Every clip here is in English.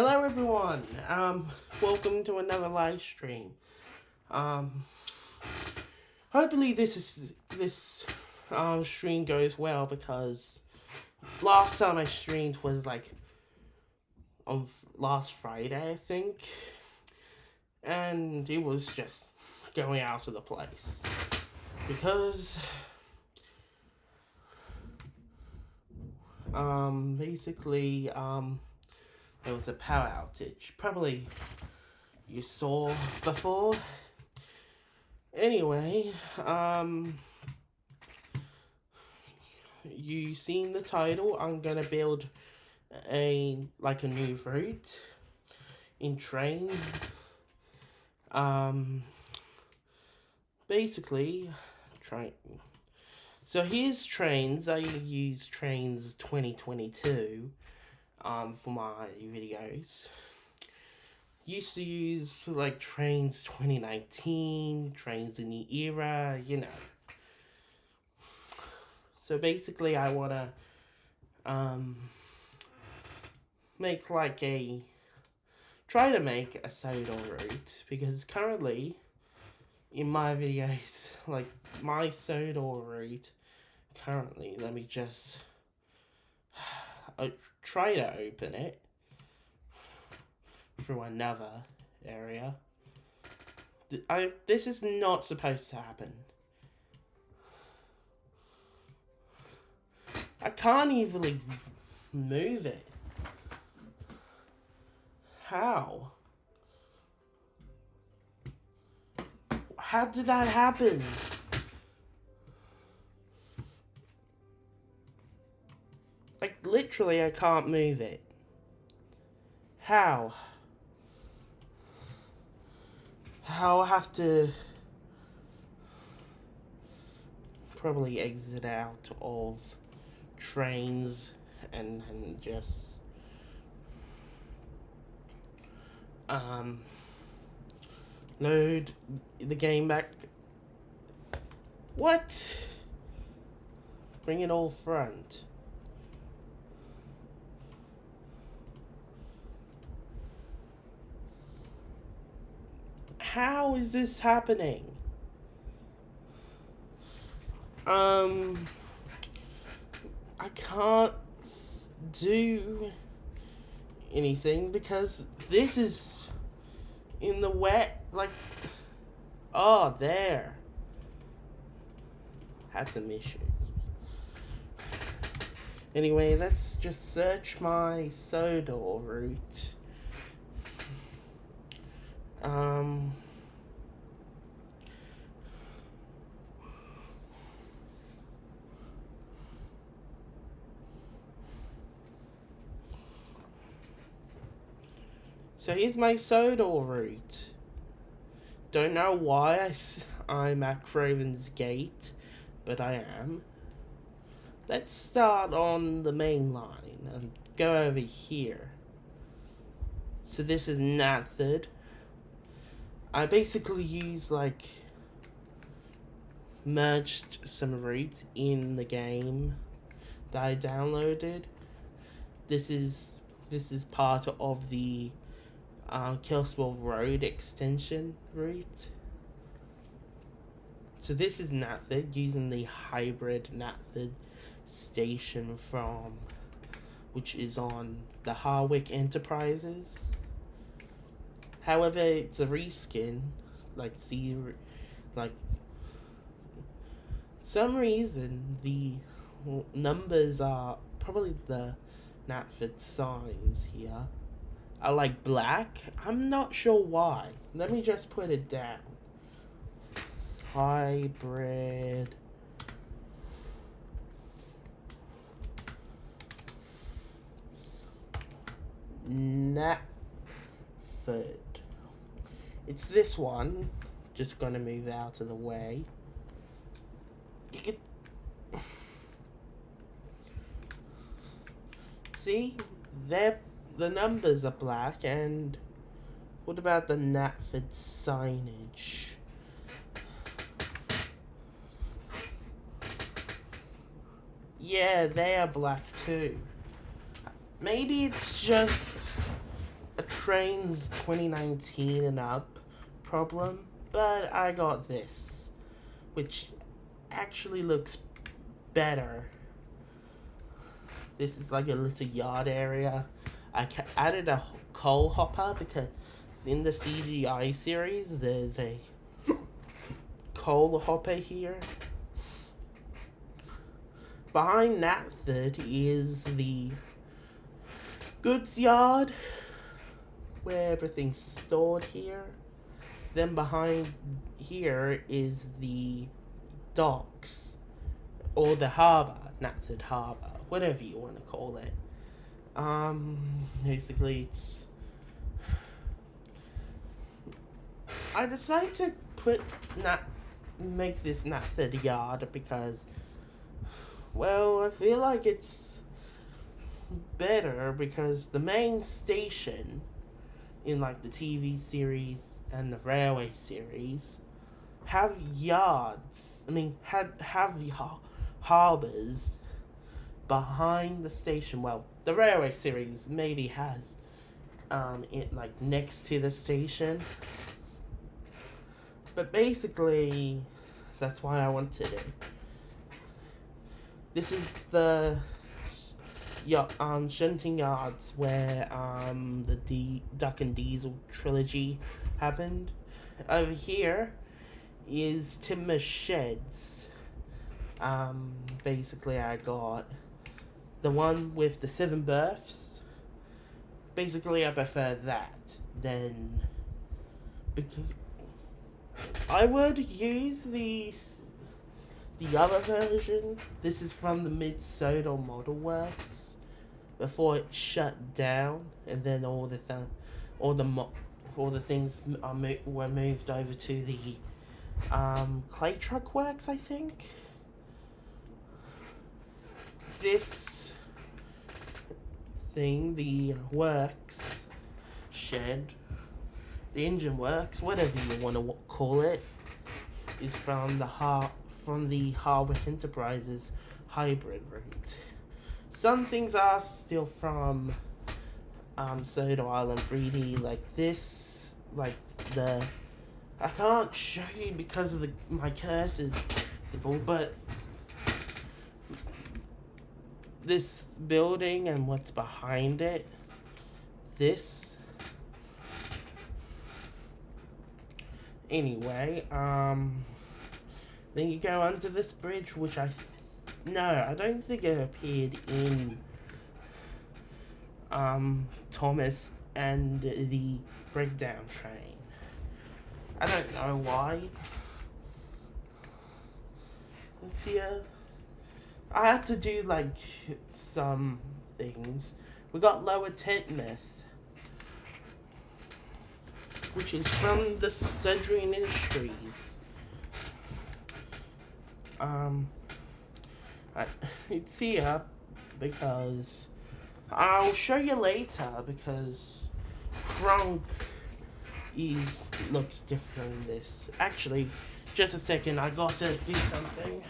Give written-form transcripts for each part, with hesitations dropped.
Hello everyone. Welcome to another live stream. Hopefully this stream goes well because last time I streamed was like on last Friday, I think, and it was just going out of the place because basically there was a power outage. Probably you saw before. Anyway, you seen the title. I'm gonna build a new route in Trainz. Basically, so here's Trainz. I use Trainz 2022 for my videos. Used to use like Trainz 2019, Trainz in the era, you know. So basically I wanna try to make a soda route, because currently in my videos, like my soda route currently, let me just try to open it through another area. This is not supposed to happen. I can't even move it. How? How did that happen? Like literally I can't move it. How? I'll have to probably exit out of Trainz and just load the game back. What? Bring it all front. How is this happening? I can't do anything because this is in the wet, like, oh, there. Had some issues. Anyway, let's just search my soda route. So here's my soda route. Don't know why I'm at Craven's Gate, but I am. Let's start on the main line and go over here. So this is Nathid. I basically use merged some routes in the game that I downloaded. This is part of the Kelswell Road extension route. So this is Nathid, using the hybrid Nathid station which is on the Harwick Enterprises. However, it's a reskin. Some reason the numbers are probably the Nathid signs here are like black. I'm not sure why. Let me just put it down. Hybrid Nathid. It's this one. Just gonna move out of the way. You could see the numbers are black, and what about the Nathid signage? Yeah, they are black too. Maybe it's just Trainz 2019 and up problem, but I got this, which actually looks better. This is like a little yard area. I added a coal hopper because in the CGI series there's a coal hopper here. Behind that is the goods yard where everything's stored here. Then behind here is the docks or the harbor, Natford Harbor, whatever you want to call it. Basically it's I decided to make this Natford yard because, well, I feel like it's better because the main station in like the TV series and the railway series have yards. I mean, have harbors behind the station. Well, the railway series maybe has it like next to the station, but basically that's why I wanted it. This is the shunting yards where the Duck and Diesel trilogy happened. Over here is timber sheds. Basically I got the one with the 7 berths. Basically I prefer that than, because I would use the other version. This is from the Mid-Soda Model Works before it shut down, and then all the things were moved over to the Clay Truck Works, I think. This thing, the works shed, the engine works, whatever you want to call it, is from the Harwick Enterprises hybrid route. Some things are still from Soda Island 3D, like this, like the. I can't show you because of my cursor's visible, but this building and what's behind it, this. Anyway, then you go under this bridge, which I don't think it appeared in Thomas and the Breakdown Train. I don't know why. It's here. I had to do like some things. We got Lower Tentmouth, which is from the Sedrian Industries. It's here because I'll show you later, because Crunk looks different in this. Actually, just a second, I got to do something.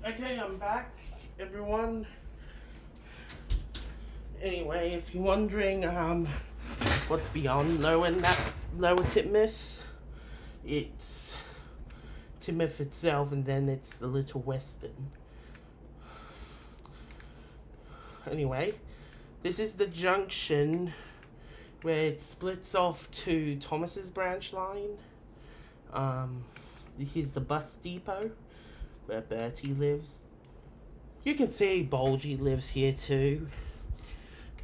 Okay, I'm back, everyone. Anyway, if you're wondering what's beyond Lower Titmuss, it's Titmuss itself, and then it's the Little Western. Anyway, this is the junction where it splits off to Thomas's branch line. Here's the bus depot where Bertie lives. You can see Bulgy lives here too.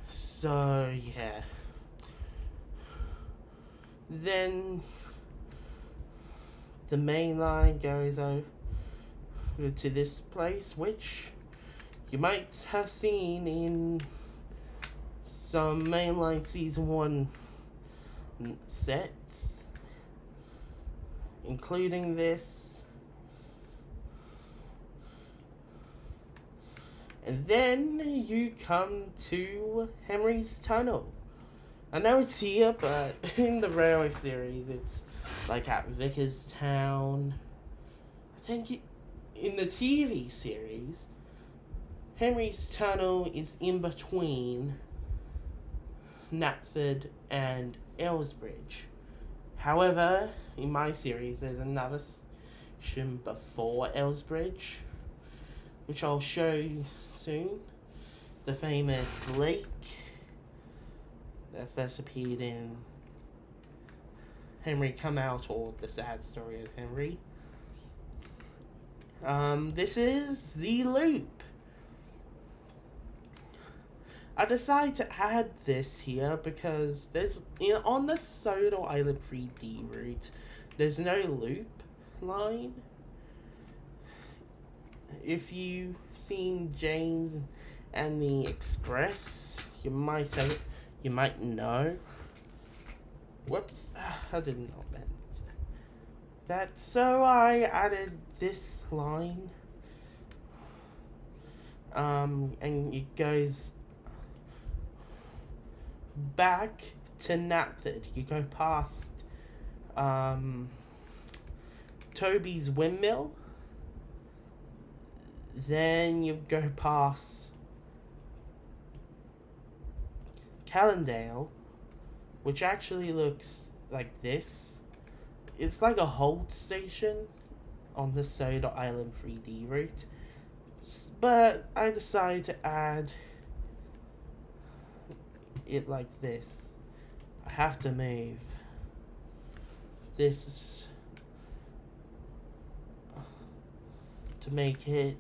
So yeah. Then the main line goes over to this place, which you might have seen in some mainline season 1 sets, including this. And then you come to Henry's Tunnel. I know it's here, but in the railway series, it's like at Vickerstown. I think in the TV series, Henry's Tunnel is in between Knapford and Elsbridge. However, in my series, there's another station before Elsbridge, which I'll show you soon. The famous lake that first appeared in Henry Come Out, or The Sad Story of Henry. This is the loop. I decided to add this here because on the Soda Island 3D route, there's no loop line. If you've seen James and the Express, you might know. Whoops, I didn't know that. So I added this line. And it goes back to Knapford. You go past Toby's Windmill. Then you go past Callendale, which actually looks like this. It's like a hold station on the Soda Island 3D route. But I decided to add it like this. I have to move this to make it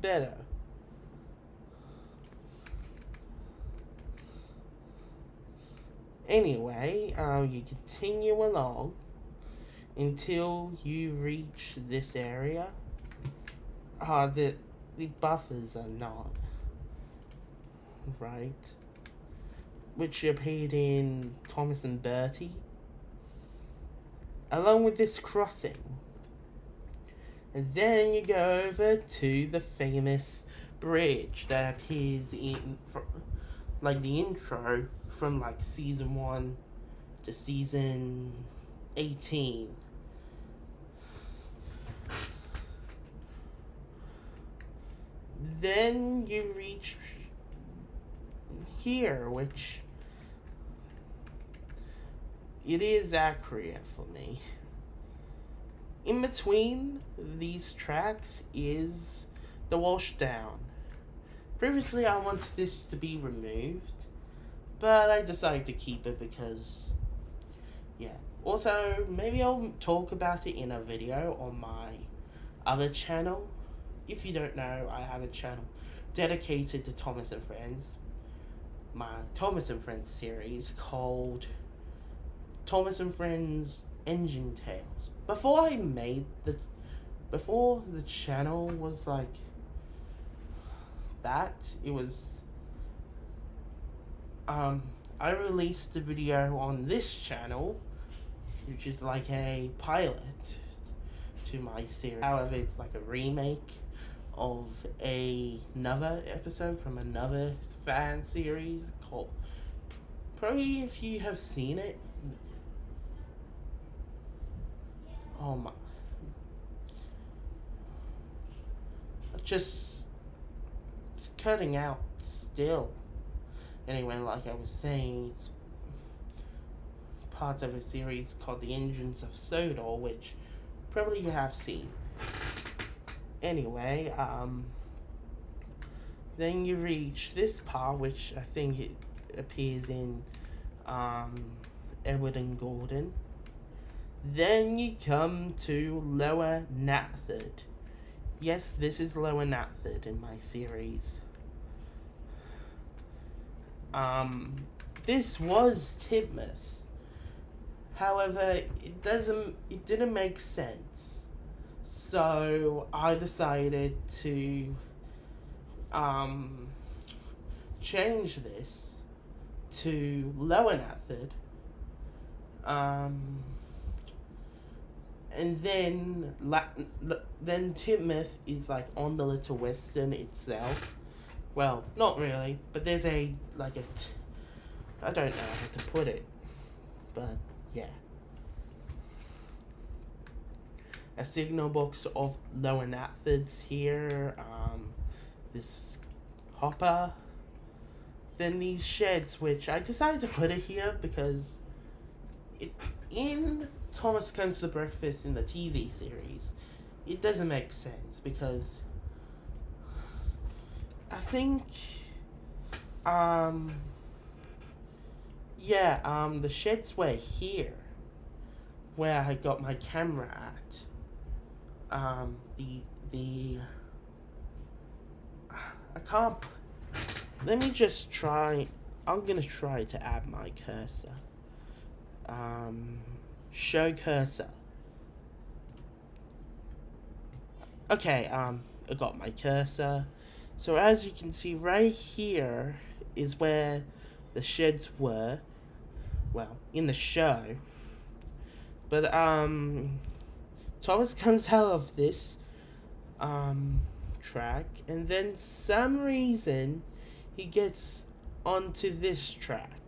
better. Anyway, you continue along until you reach this area. The buffers are not right, which appeared in Thomas and Bertie, along with this crossing. And then you go over to the famous bridge that appears in like the intro from like season 1 to season 18. Then you reach here, which it is accurate for me. In between these tracks is the washdown. Previously I wanted this to be removed, but I decided to keep it because, yeah. Also, maybe I'll talk about it in a video on my other channel. If you don't know, I have a channel dedicated to Thomas and Friends. My Thomas and Friends series called Thomas and Friends Engine Tales. Before the channel was like that, it was I released a video on this channel, which is like a pilot to my series. However, it's like a remake of another episode from another fan series called, probably if you have seen it, oh my, just it's cutting out still. Anyway, like I was saying, it's part of a series called The Engines of Sodor, which probably you have seen. Anyway, then you reach this part, which I think it appears in Edward and Gordon. Then you come to Lower Natford. Yes, this is Lower Natford in my series. This was Tidmouth. However, it didn't make sense. So I decided to change this to Lower Natford. And then Tidmouth is like on the Little Western itself. Well, not really, but there's I don't know how to put it, but yeah. A signal box of Lower Natford's here, this hopper, then these sheds, which I decided to put it here because in Thomas Comes to Breakfast in the TV series, it doesn't make sense because I think, the sheds were here, where I got my camera at. I can't, let me just try, I'm gonna try to add my cursor. Show cursor. Okay, I got my cursor. So as you can see right here is where the sheds were, well, in the show. But Thomas comes out of this track, and then some reason he gets onto this track.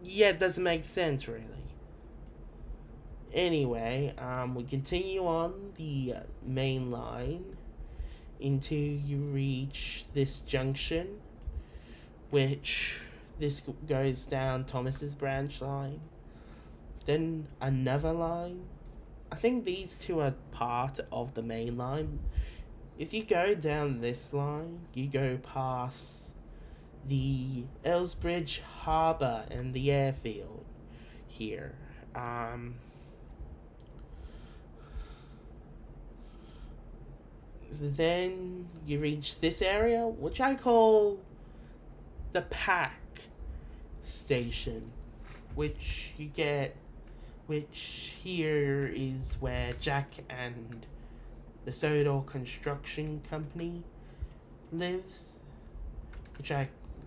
Yeah, it doesn't make sense really. Anyway, we continue on the main line until you reach this junction, which this goes down Thomas's branch line, then another line. I think these two are part of the main line. If you go down this line, you go past the Elsbridge Harbour and the airfield here. Then you reach this area, which I call the Pack Station, which here is where Jack and the Sodor Construction Company lives, which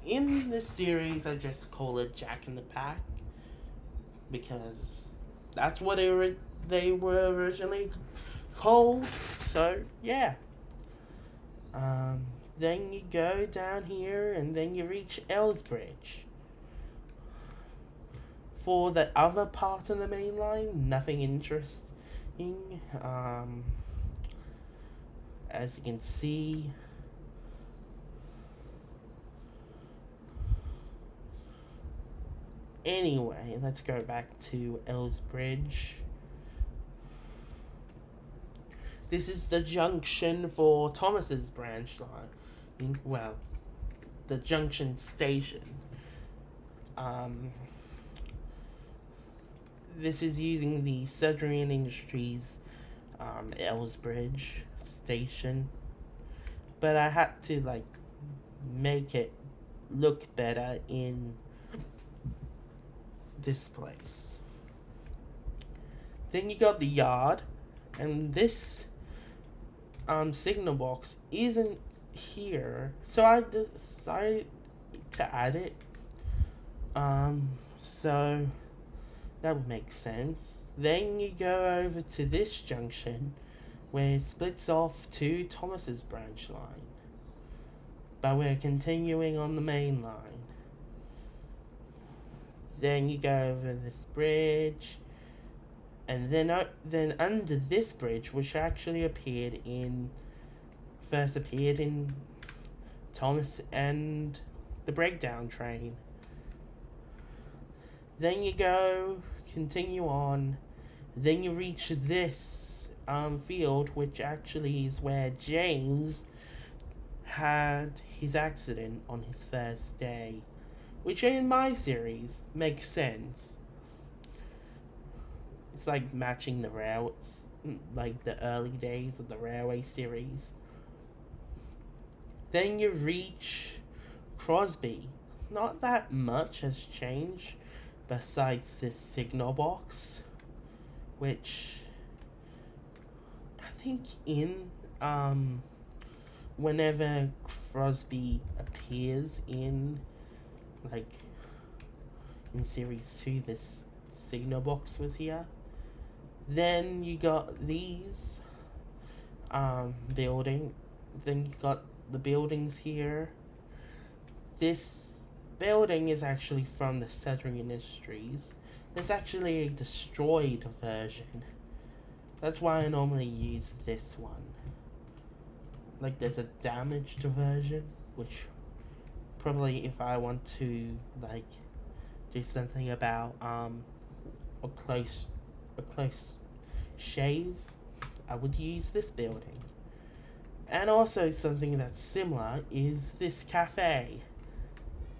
in this series I just call it Jack and the Pack because that's what they were originally called. So yeah. Then you go down here and then you reach Elsbridge. For the other part of the main line, nothing interesting. As you can see, anyway, let's go back to Elsbridge. This is the junction for Thomas's branch line. Well, the junction station. This is using the Sudrian Industries Elsbridge station. But I had to make it look better in this place. Then you got the yard, and this signal box isn't here, so I decided to add it. So that would make sense. Then you go over to this junction where it splits off to Thomas's branch line, but we're continuing on the main line. Then you go over this bridge, and then under this bridge, which actually appeared in first appeared in Thomas and the Breakdown Train. Then you continue on, then you reach this field, which actually is where James had his accident on his first day, which in my series makes sense. It's like matching the rails, like the early days of the Railway series. Then you reach Crosby. Not that much has changed besides this signal box, which I think in whenever Crosby appears in in series 2, this signal box was here. Then you got these building. Then you got the buildings here. This building is actually from the Southern Industries. There's actually a destroyed version. That's why I normally use this one. Like, there's a damaged version, which probably if I want to do something about a close shave, I would use this building. And also something that's similar is this cafe.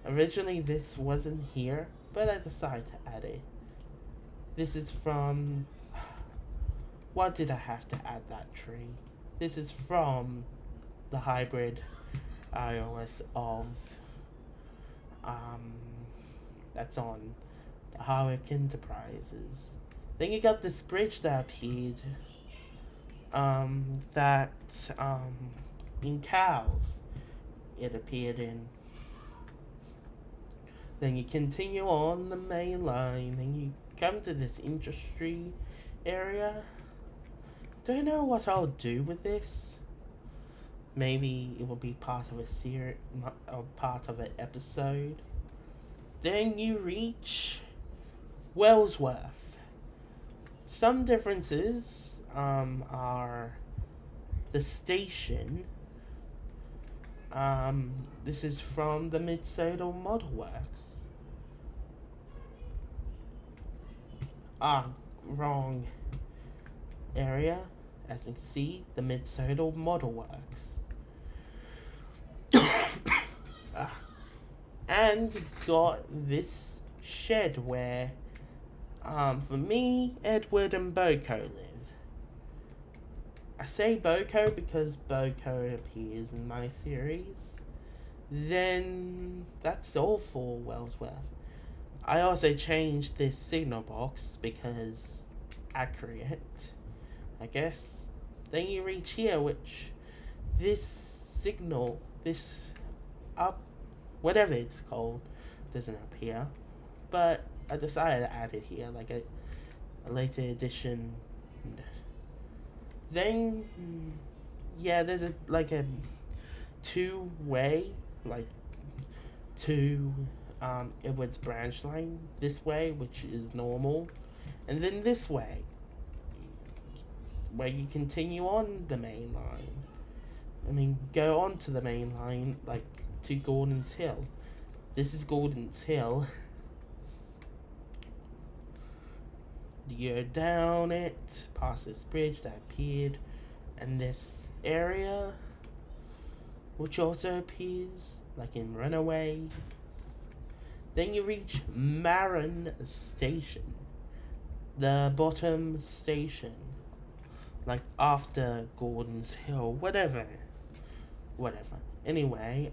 Originally this wasn't here, but I decided to add it. This is from... Why did I have to add that tree? This is from the hybrid iOS of... that's on the Hardwick Enterprises. Then you got this bridge that appeared in Cows it appeared in. Then you continue on the main line, then you come to this industry area. Don't know what I'll do with this. Maybe it will be part of a series, or part of an episode. Then you reach Wellsworth. Some differences are the station. This is from the Mid-Sodal Model Works. Wrong area. As you can see, the Mid-Sodal Model Works. And got this shed where, for me, Edward and Boko live. I say Boko because Boko appears in my series. Then that's all for Wellsworth. I also changed this signal box because accurate, I guess. Then you reach here, which this signal, this whatever it's called, doesn't appear. But I decided to add it here, like a later edition. Then, yeah, there's a two-way, to Edward's branch line. This way, which is normal, and then this way, where you continue on the main line. I mean, go on to the main line, to Gordon's Hill. This is Gordon's Hill. You go down it, past this bridge that appeared, and this area, which also appears, in Runaways. Then you reach Marin Station, the bottom station, after Gordon's Hill, whatever. Anyway,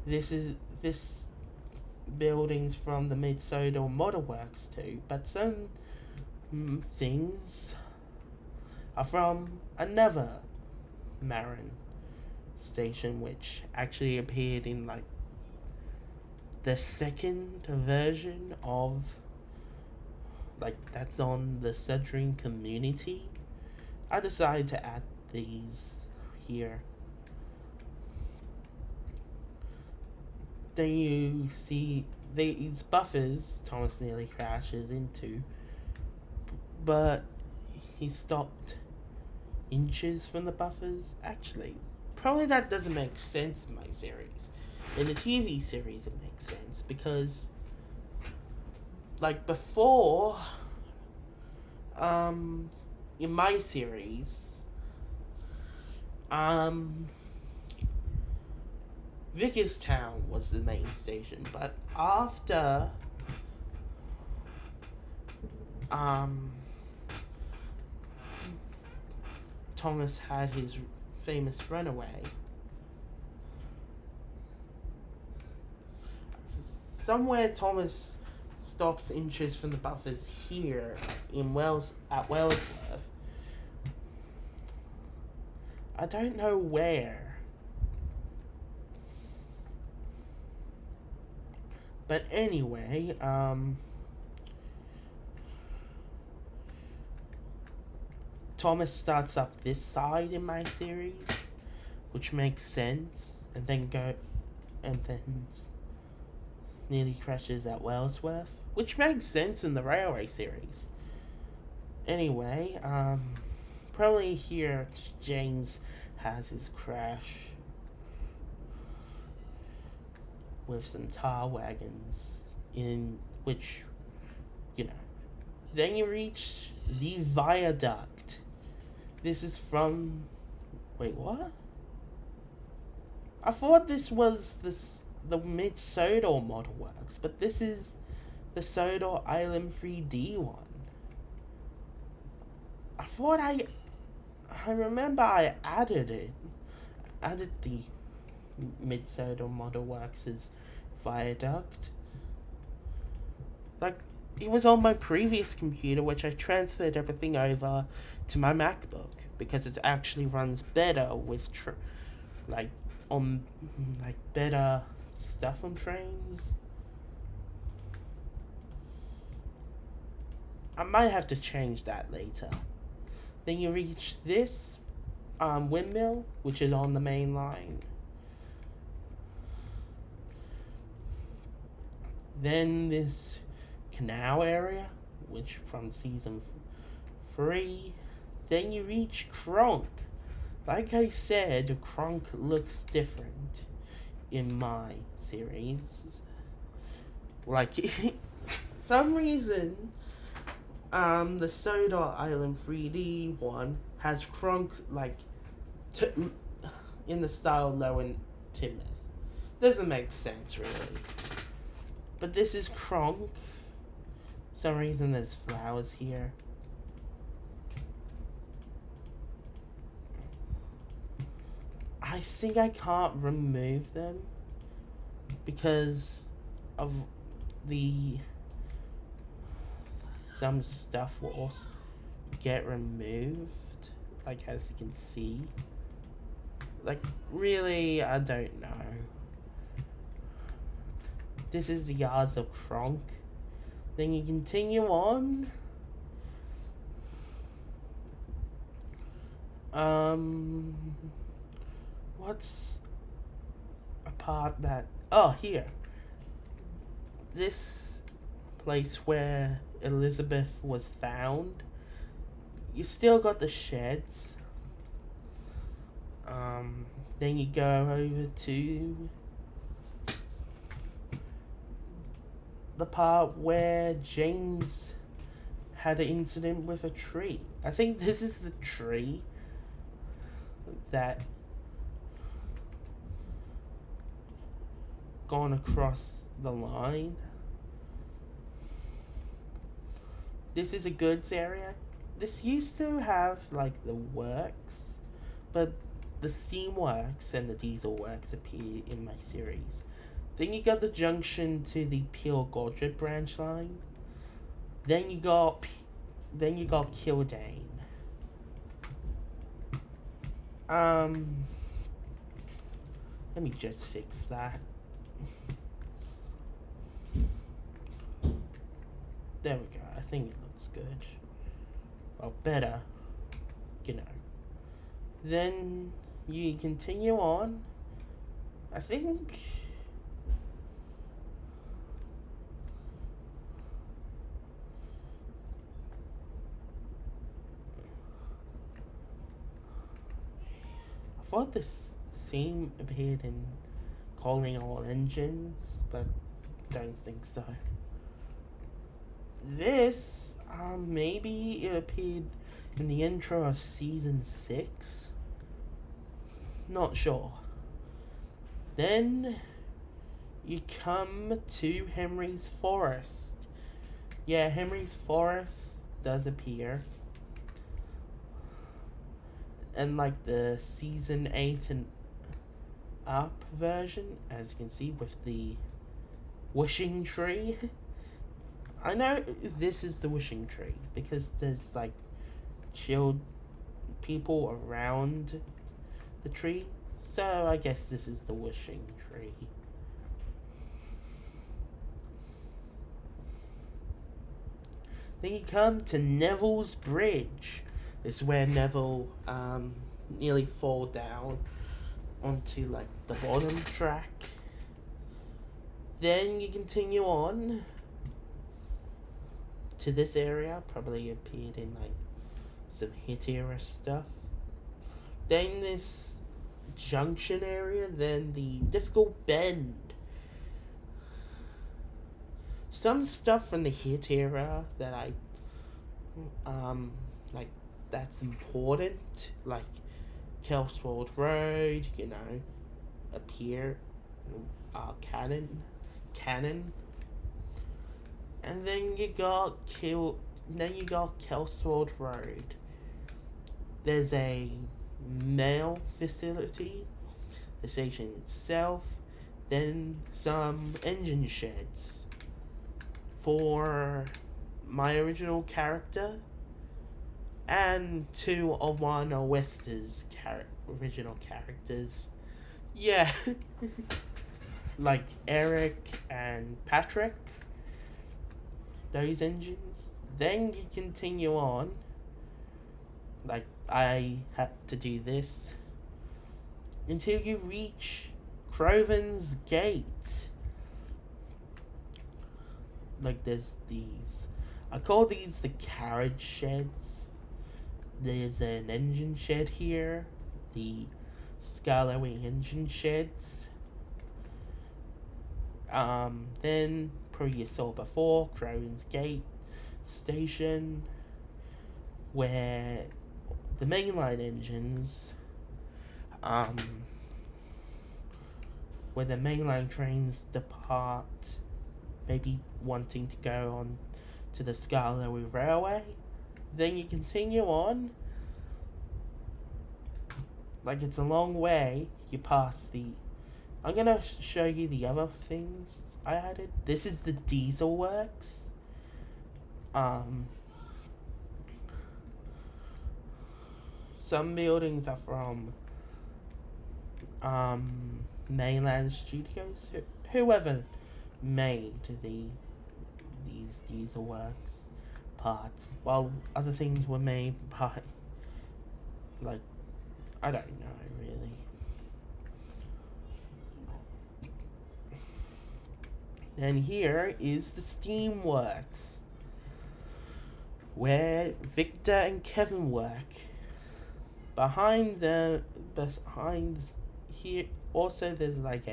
this buildings from the Mid-Sodal Model Works too, but some things are from another Marin station, which actually appeared in the second version of that's on the Southern Community. I decided to add these here. Then you see these buffers Thomas nearly crashes into, but he stopped inches from the buffers. Actually, probably that doesn't make sense in my series. In the TV series, it makes sense because, like before, in my series, Vickerstown was the main station, but after, Thomas had his famous runaway, somewhere Thomas stops inches from the buffers here in Wellsworth. I don't know where. But anyway, Thomas starts up this side in my series, which makes sense, and then nearly crashes at Wellsworth, which makes sense in the railway series. Anyway, probably here James has his crash with some tar wagons, in which, then you reach the viaduct. This is from, wait, what? I thought this was the Mid-Sodor Model Works, but this is the Sodor Island 3D one. I thought I remember I added the Mid-Sodor Model Works' viaduct. Like, it was on my previous computer, which I transferred everything over to my MacBook because it actually runs better with better stuff on trains. I might have to change that later. Then you reach this windmill, which is on the main line. Then this canal area, which from season 3. Then you reach Kronk. Like I said, Kronk looks different in my series. Like, some reason, the Sodor Island 3D one has Kronk, in the style Low and Timoth. Doesn't make sense, really. But this is Kronk. For some reason there's flowers here. I think I can't remove them because of some stuff will also get removed, like as you can see. Like, really, I don't know. This is the yards of Kronk. Then you continue on. What's a part that... Oh, here. This place where Elizabeth was found. You still got the sheds. Then you go over to the part where James had an incident with a tree. I think this is the tree that gone across the line. This is a goods area. This used to have like the works, but the steam works and the diesel works appear in my series. Then you got the junction to the Peel Gorget branch line. Then you got Kildane. Let me just fix that. There we go. I think it looks good. Well, better. Then you continue on. I think... thought this same appeared in Calling All Engines, but don't think so. This, maybe it appeared in the intro of season 6. Not sure. Then you come to Henry's Forest. Yeah, Henry's Forest does appear. And like the season 8 and up version, as you can see with the wishing tree. I know this is the wishing tree because there's like shield people around the tree, so I guess this is the wishing tree. Then you come to Neville's Bridge. This is where Neville nearly fall down onto like the bottom track. Then you continue on to this area, probably appeared in like some hit era stuff. Then this junction area, then the difficult bend. Some stuff from the hit era that I like that's important, like Kelswold Road, you know, appear cannon. And then you got Kelswold Road. There's a mail facility, the station itself, then some engine sheds for my original character and 2 of one of Wester's original characters. Yeah. Like Eric and Patrick. Those engines. Then you continue on. Like I had to do this until you reach Croven's Gate. Like there's these, I call these the carriage sheds. There's an engine shed here, the Scarlet engine sheds. Then probably you saw before, Croven's Gate station, where the mainline engines, where the mainline trains depart, maybe wanting to go on to the Scarlet Railway. Then you continue on, like it's a long way, you pass the, I'm gonna show you the other things I added. This is the Diesel Works. Some buildings are from Mainland Studios, whoever made these Diesel Works parts, while other things were made by, like, I don't know really. And here is the Steam Works, where Victor and Kevin work. Behind here also there's like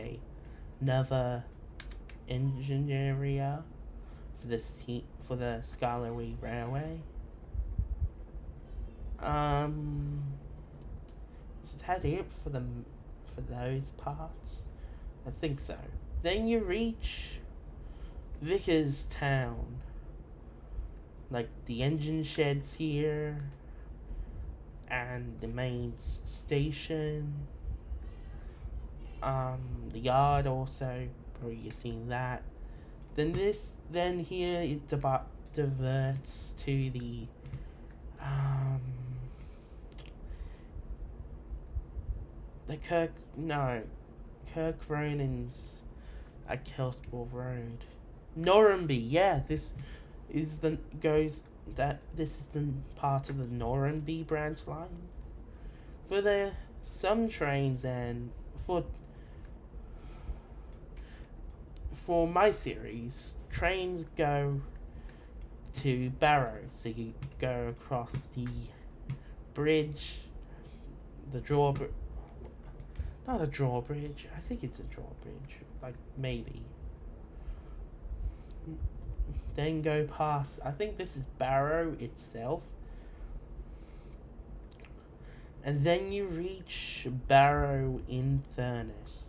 another engine area for the Scarlet Railway. Is that it for those parts? I think so. Then you reach Vickerstown. Like the engine sheds here, and the main station. The yard also, probably you've seen that. Then here it diverts to the Kirk Ronan's at Kelsborough Road. Norrenby, yeah, this is the part of the Norrenby branch line. For some trains and for my series, trains go to Barrow, so you go across the bridge, the drawbridge, Not a drawbridge. I think it's a drawbridge. Like, maybe. Then go past. I think this is Barrow itself. And then you reach Barrow in Furnace.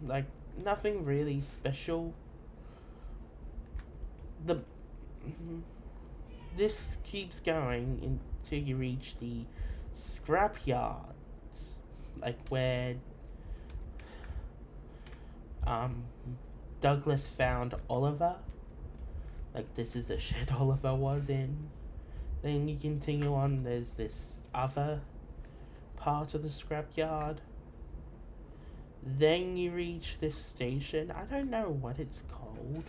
Like nothing really special. This keeps going until you reach the scrapyards, like where Douglas found Oliver. Like, this is the shed Oliver was in. Then you continue on, there's this other part of the scrapyard. Then you reach this station. I don't know what it's called.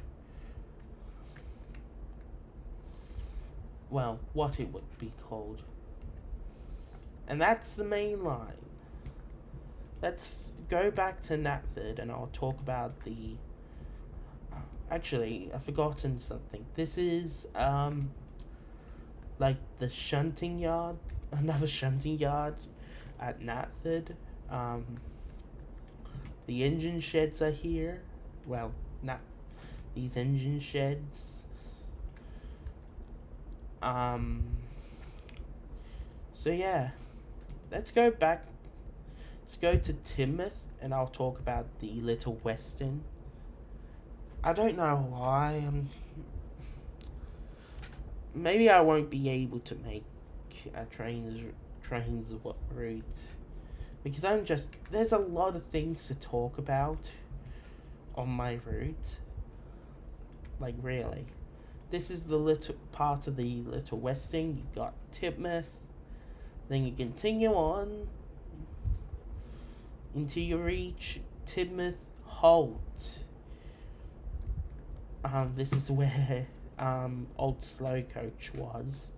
Well, what it would be called. And that's the main line. Let's go back to Natford and I'll talk about the... Actually, I've forgotten something. This is, like the shunting yard. Another shunting yard at Natford. The engine sheds are here. Well, not these engine sheds. So yeah, let's go back. Let's go to Timoth and I'll talk about the Little Western. I don't know why. Maybe I won't be able to make a Trainz Route because there's a lot of things to talk about on my route. Like, really. This is the little part of the Little Western. You got Timoth. Then you continue on until you reach Timoth Holt. This is where old Slow Coach was.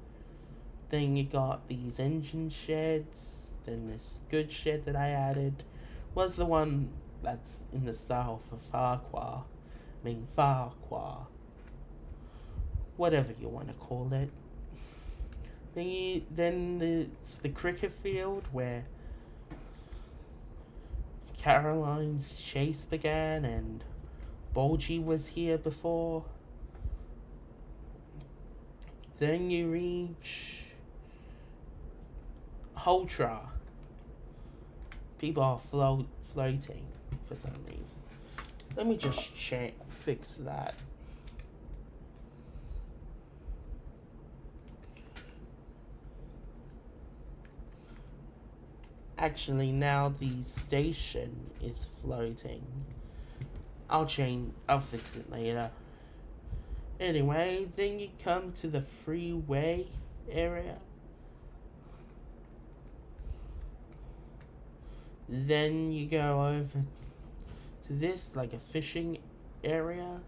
Then you got these engine sheds. Then this good shed that I added was the one that's in the style for Farquhar. Farquhar. Whatever you want to call it. Then there's the cricket field where Caroline's chase began and Bulgy was here before. Then you reach Holtra. People are floating for some reason. Let me just fix that. Actually, now the station is floating. I'll fix it later. Anyway, then you come to the freeway area. Then you go over to this, like a fishing area.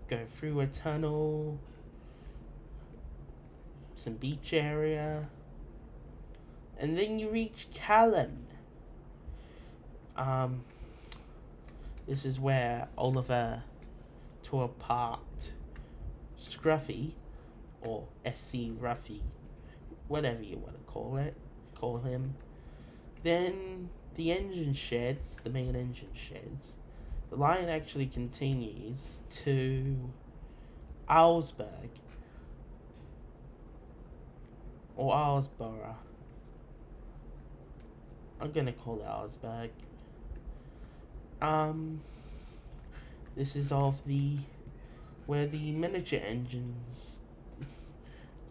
Go through a tunnel. Some beach area. And then you reach Callan. This is where Oliver tore apart Scruffy, or SC Ruffy, whatever you want to call him. Then the engine sheds, the main engine sheds, the line actually continues to Owlsburg, or Owlsborough. I'm gonna call it Owlsburg. This is where the miniature engines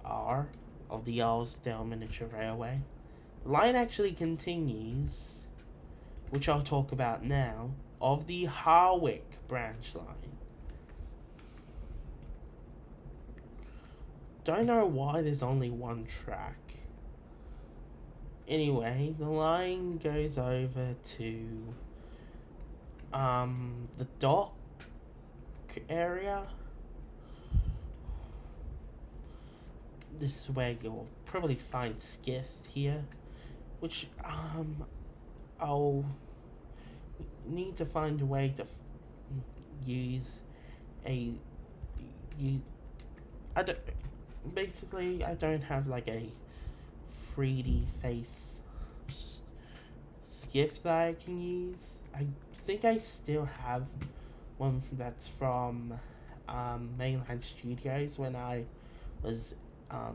are of the Owlsdale Miniature Railway. The line actually continues, which I'll talk about now, of the Harwick branch line. Don't know why there's only one track. Anyway, the line goes over to the dock area. This is where you'll probably find Skiff here, which I'll need to find a way to use a you I don't basically I don't have like a 3D face skiff that I can use. I think I still have one that's from Mainland Studios when I was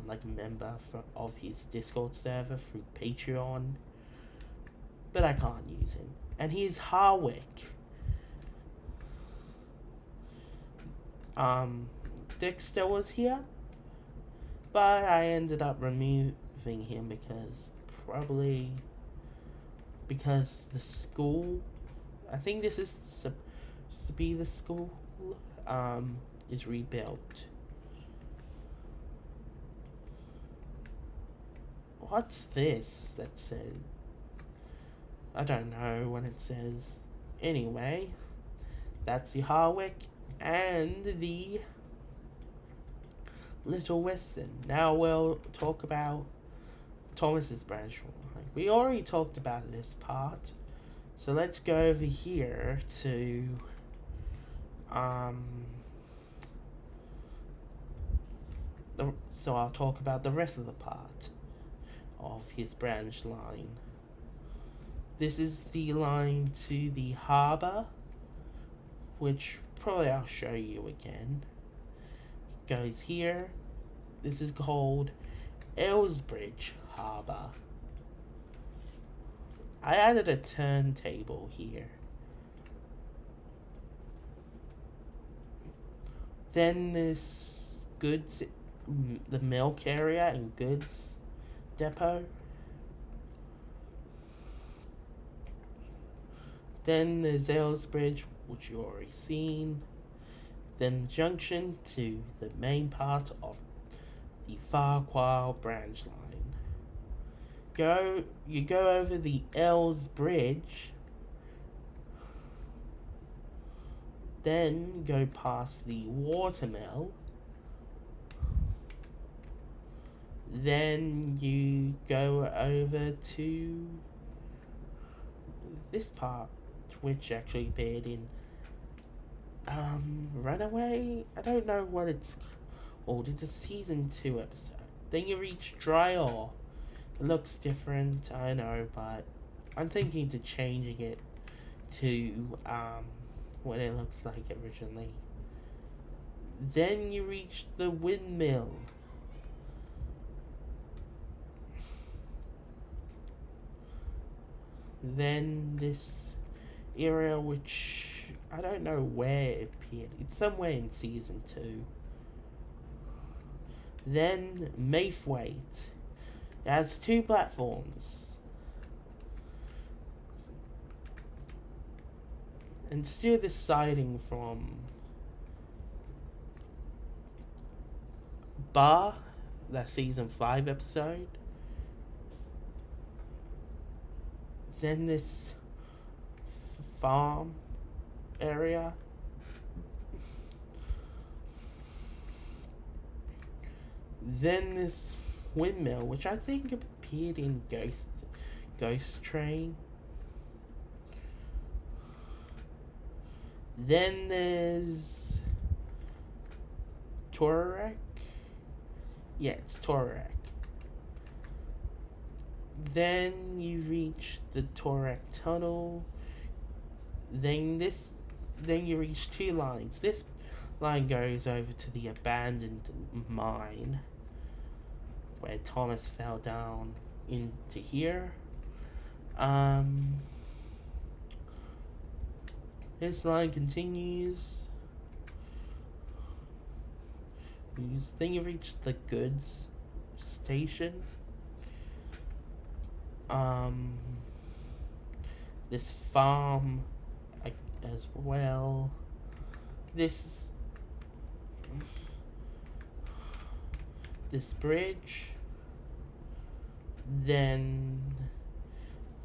like a member of his Discord server through Patreon, but I can't use him. And he's Harwick. Dexter was here, but I ended up removing him probably because the school, I think this is supposed to be the school, is rebuilt. What's this that says? I don't know what it says. Anyway, that's the Harwick and the Little Western. Now we'll talk about Thomas's branch line. We already talked about this part, so let's go over here to so I'll talk about the rest of the part of his branch line. This is the line to the harbor, which probably I'll show you again. Goes here. This is called Ellsbridge Harbor. I added a turntable here. Then this goods, the milk area and goods depot. Then there's Ellsbridge, which you already seen. Then the junction to the main part of the Farquhar branch line. You go over the Ells Bridge, then go past the watermill, then you go over to this part, which actually appeared in Runaway? I don't know what it's called. It's a season 2 episode. Then you reach Dry Ore. It looks different, I know, but I'm thinking to changing it to what it looks like originally. Then you reach the windmill. Then this area, which I don't know where it appeared. It's somewhere in season 2. Then Maythwaite. It has 2 platforms. And still this siding from Bar, that season 5 episode. Then this farm area. Then this windmill, which I think appeared in Ghost Train. Then there's Torarek. Yeah, it's Torarek. Then you reach the Torek Tunnel. Then you reach 2 lines. This line goes over to the abandoned mine where Thomas fell down into here. This line continues. Then you reach the goods station. This farm as well. This bridge. Then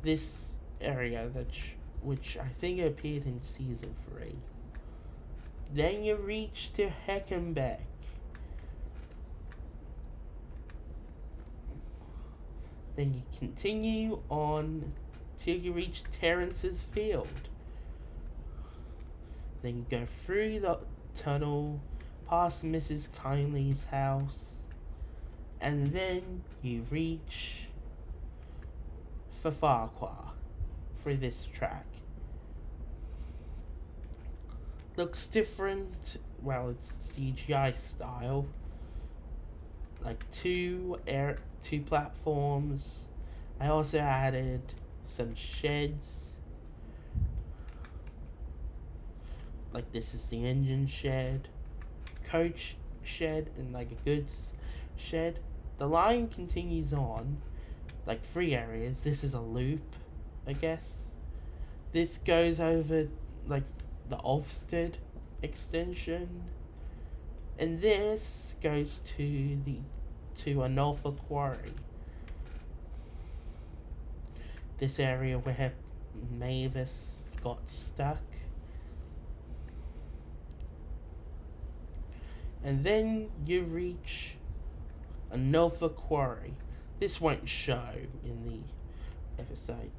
this area which I think appeared in season 3. Then you reach to Heckenbeck. Then you continue on till you reach Terrence's Field. Then you go through tunnel, past Mrs. Kindly's house, and then you reach for Farquhar through this track. Looks different, well, it's CGI style. Like two platforms. I also added some sheds. Like this is the engine shed, coach shed, and like a goods shed. The line continues on, like 3 areas. This is a loop, I guess. This goes over like the Ofsted extension, and this goes to a Norfolk quarry. This area where Mavis got stuck. And then you reach a Norfolk quarry. This won't show in the episode.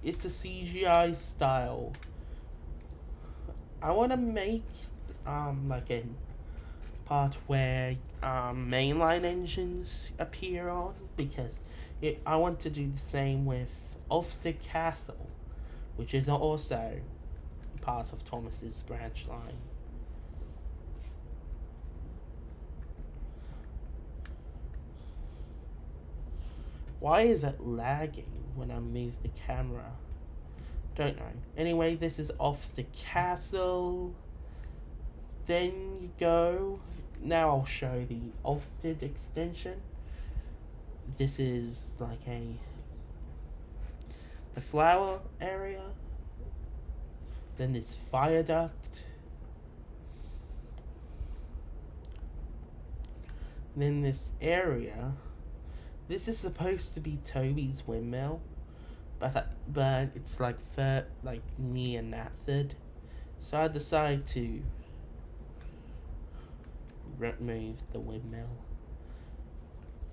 It's a CGI style. I want to make like a part where mainline engines appear on, because I want to do the same with Ulster Castle, which is also part of Thomas's branch line. Why is it lagging when I move the camera? Don't know. Anyway, this is Ulster Castle. Then you go. Now I'll show the Ulster extension. This is like the flower area. Then this viaduct. Then this area. This is supposed to be Toby's windmill, but it's like near Nathod, so I decided to remove the windmill.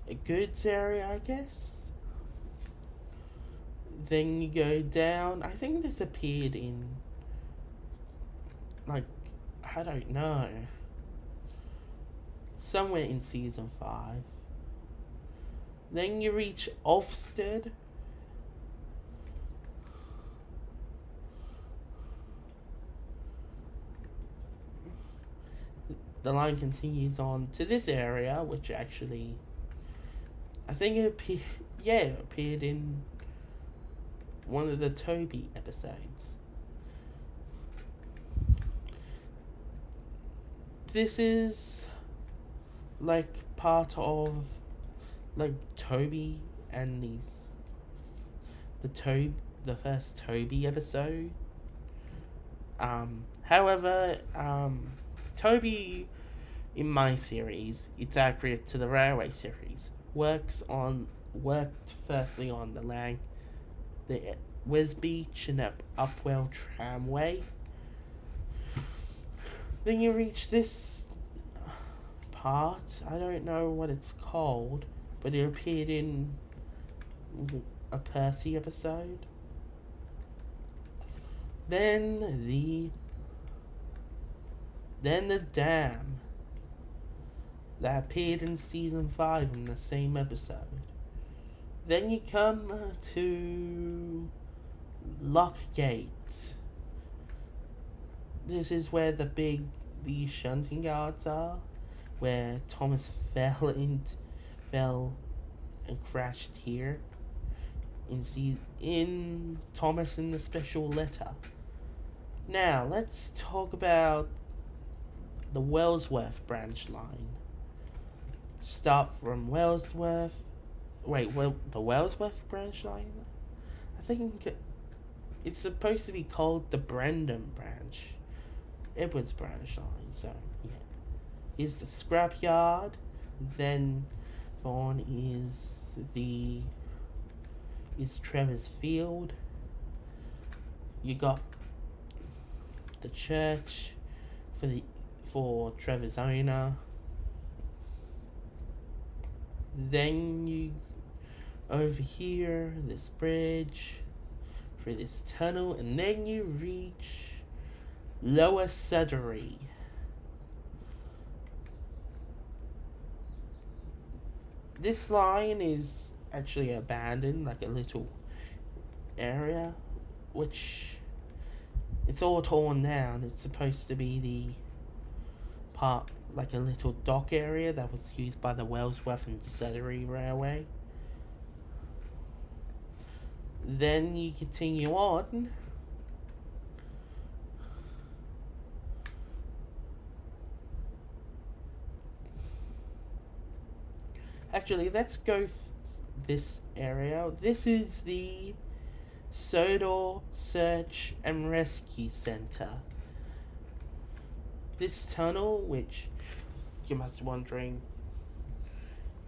A goods area, I guess. Then you go down. I think this appeared in, like, I don't know, somewhere in season 5. Then you reach Ulfstead. The line continues on to this area, which actually, I think it appeared in one of the Toby episodes. This is like part of like Toby and the first Toby episode. However, Toby in my series, it's accurate to the railway series. Worked firstly on the Wisbech and Upwell tramway. Then you reach this part. I don't know what it's called, but it appeared in a Percy episode. Then the dam that appeared in season 5 in the same episode. Then you come to Lockgate. This is where the shunting yards are, where Thomas fell and crashed here in Thomas in the Special Letter. Now let's talk about the Wellsworth branch line. Start from Wellsworth. The Wellsworth branch line? I think it's supposed to be called the Brandon branch. Edwards branch line, so yeah. Is the scrapyard. Then on is Trevor's Field. You got the church for Trevor's owner. Then you over here, this bridge, through this tunnel, and then you reach Lower Sudbury. this line is actually abandoned, like a little area, which it's all torn down. It's supposed to be the part, like a little dock area that was used by the Wellsworth and Sudbury Railway. Then you continue on. Actually, let's go this area. This is the Sodor Search and Rescue Center. This tunnel, which you must be wondering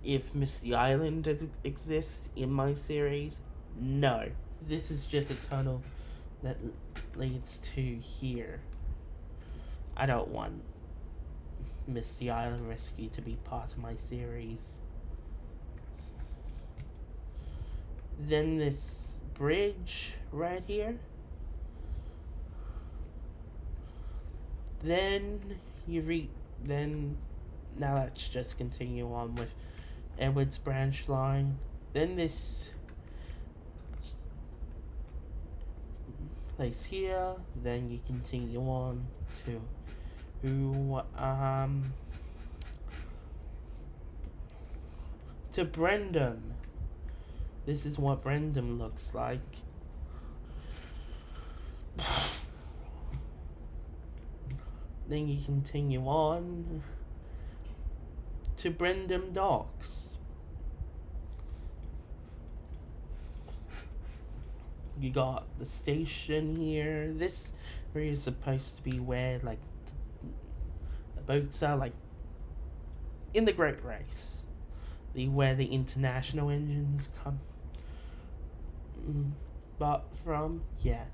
if Misty Island exists in my series, no. This is just a tunnel that leads to here. I don't want Misty Island Rescue to be part of my series. Then this bridge right here. Then now let's just continue on with Edwards branch line. Then this place here. Then you continue on to Brendam. This is what Brendam looks like. Then you continue on to Brendam Docks. You got the station here. This area is supposed to be where like the boats are, like in the Great Race. Where the international engines come but from, yeah.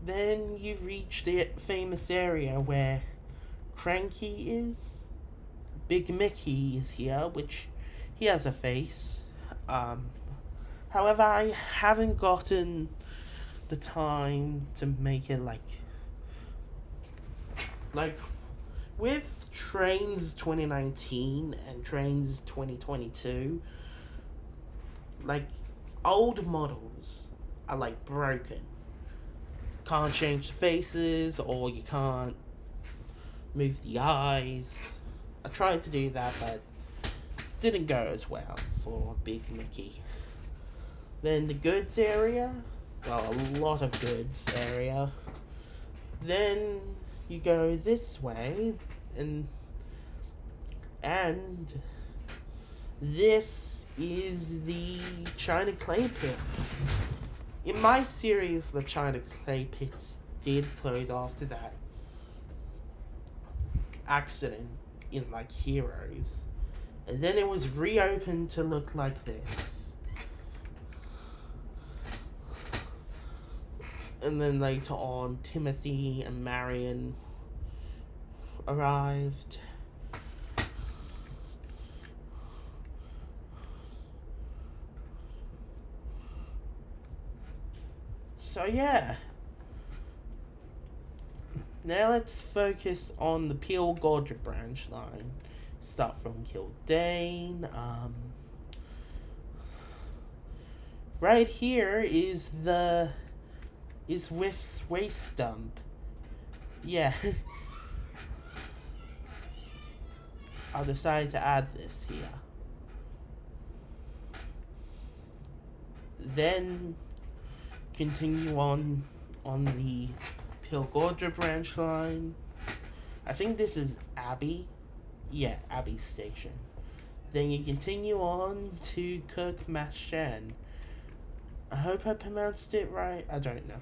Then you reach the famous area where Cranky is. Big Mickey is here, which he has a face. However, I haven't gotten the time to make it like with Trainz 2019 and Trainz 2022, like old models are like broken. Can't change the faces, or you can't move the eyes. I tried to do that, but didn't go as well for Big Mickey. Then the goods area, well, a lot of goods area. Then you go this way, and this is the China Clay Pits. In my series, the China Clay Pits did close after that accident in like Heroes, and then it was reopened to look like this. And then later on, Timothy and Marion arrived. So yeah. Now let's focus on the Peel Gorge branch line. Start from Kildane. Right here is Whiff's waste dump. Yeah. I decided to add this here. Then continue on the Peel Gorge branch line. I think this is Abbey. Yeah, Abbey Station. Then you continue on to Kirkmashan. I hope I pronounced it right. I don't know.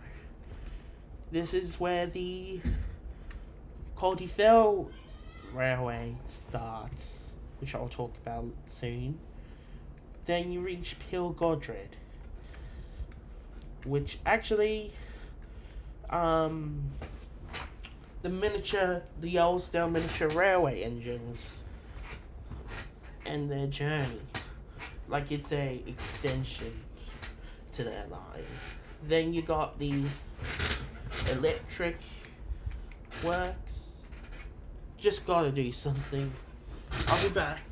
This is where the Caldyfell Railway starts, which I'll talk about soon. Then you reach Peel Gorge, which actually, the Yellowstone miniature railway engines and their journey, like it's a extension to their line. Then you got the electric works. Just gotta do something. I'll be back.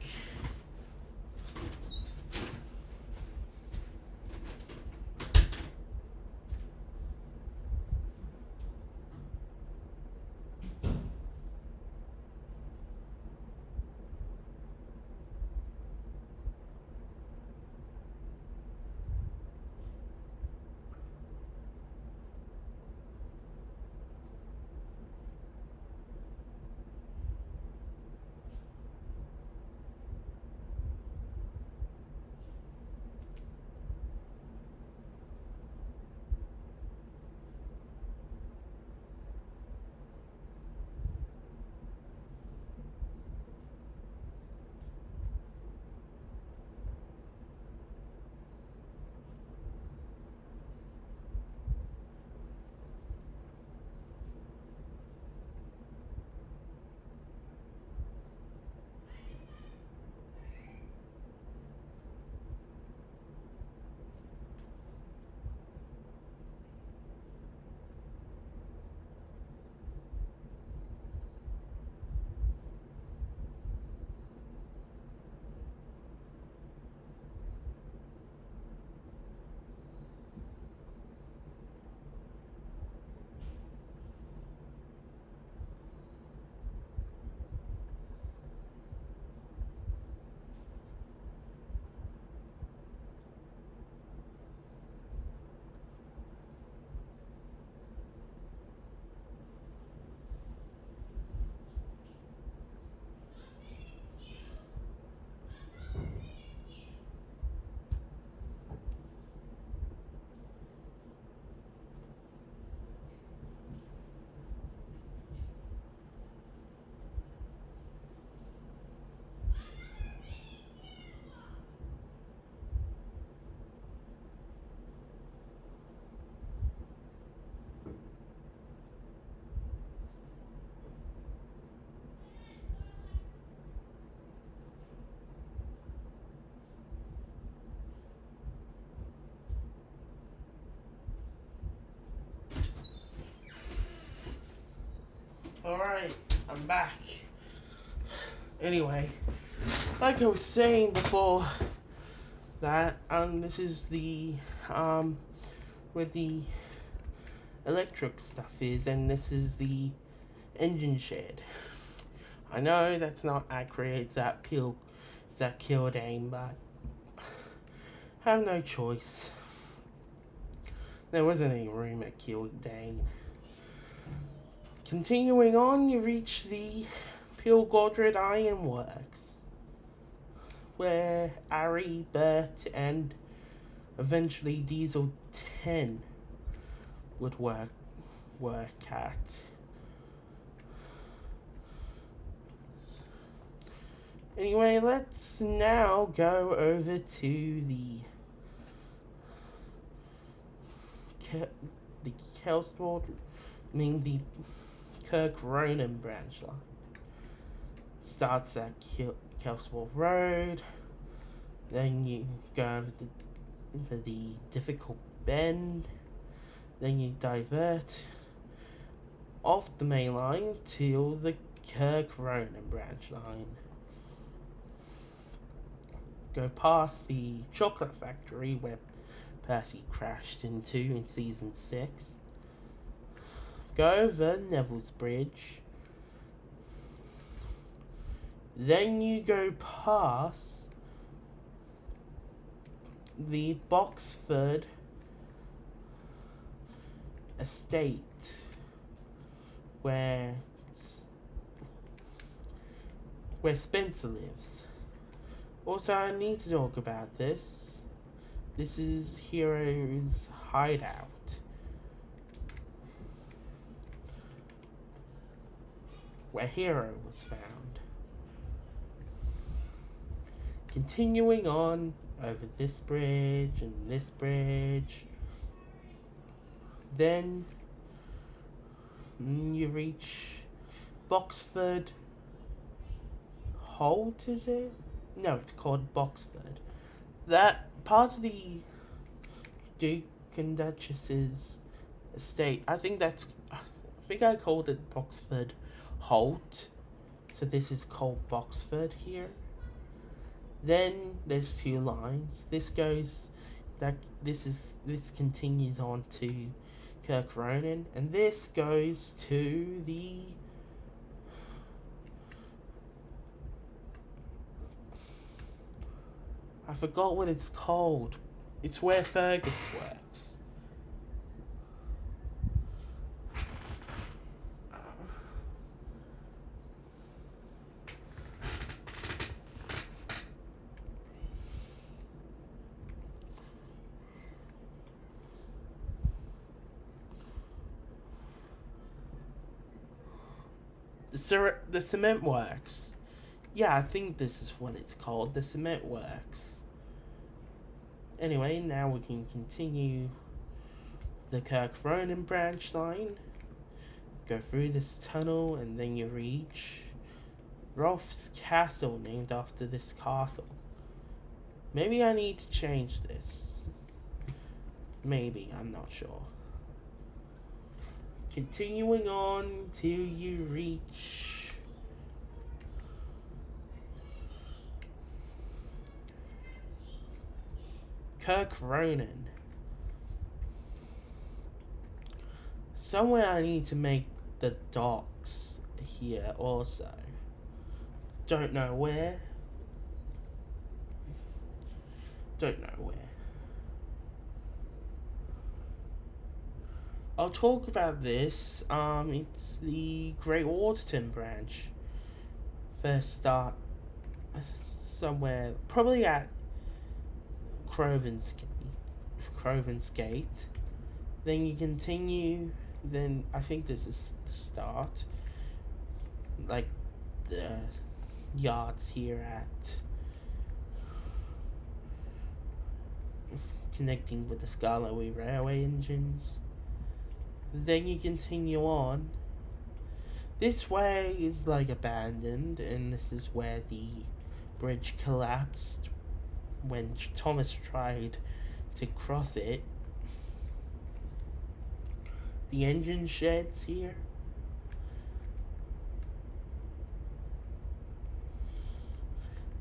Alright, I'm back. Anyway, like I was saying before that, this is the, where the electric stuff is, and this is the engine shed. I know that's not accurate, it's that killed aim, but I have no choice. There wasn't any room at Kildane. Continuing on, you reach the Pilgordred Iron Works, where Ari, Bert, and eventually Diesel 10 would work at. Anyway, let's now go over to the Kelsford, the Kirk Ronan branch line. Starts at Kelsford Road, then you go over for the difficult bend, then you divert off the main line to the Kirk Ronan branch line. Go past the chocolate factory where Percy crashed into in season 6. Go over Neville's Bridge. Then you go past the Boxford estate where Spencer lives. Also, I need to talk about this. This is Hero's hideout, where Hero was found. Continuing on over this bridge and this bridge, then you reach Boxford Holt, is it? No, it's called Boxford. That part of the Duke and Duchess's estate, I think I called it Boxford Holt. So this is called Boxford here. Then there's 2 lines. This continues on to Kirk Ronan, and this goes to the I forgot what it's called. It's where Fergus works. The cement works. Yeah, I think this is what it's called. The cement works. Anyway, now we can continue the Kirk Ronan branch line. Go through this tunnel, and then you reach Rolf's castle, named after this castle. Maybe I need to change this. Maybe, I'm not sure. Continuing on till you reach Kirk Ronan. Somewhere I need to make the docks here also. Don't know where. I'll talk about this. It's the Great Waterton branch. First start somewhere, probably at Croven's Gate. Then you continue. Then I think this is the start. Like the yards here at connecting with the Scarloway railway engines. Then you continue on. This way is like abandoned, and this is where the bridge collapsed when Thomas tried to cross it. The engine sheds here.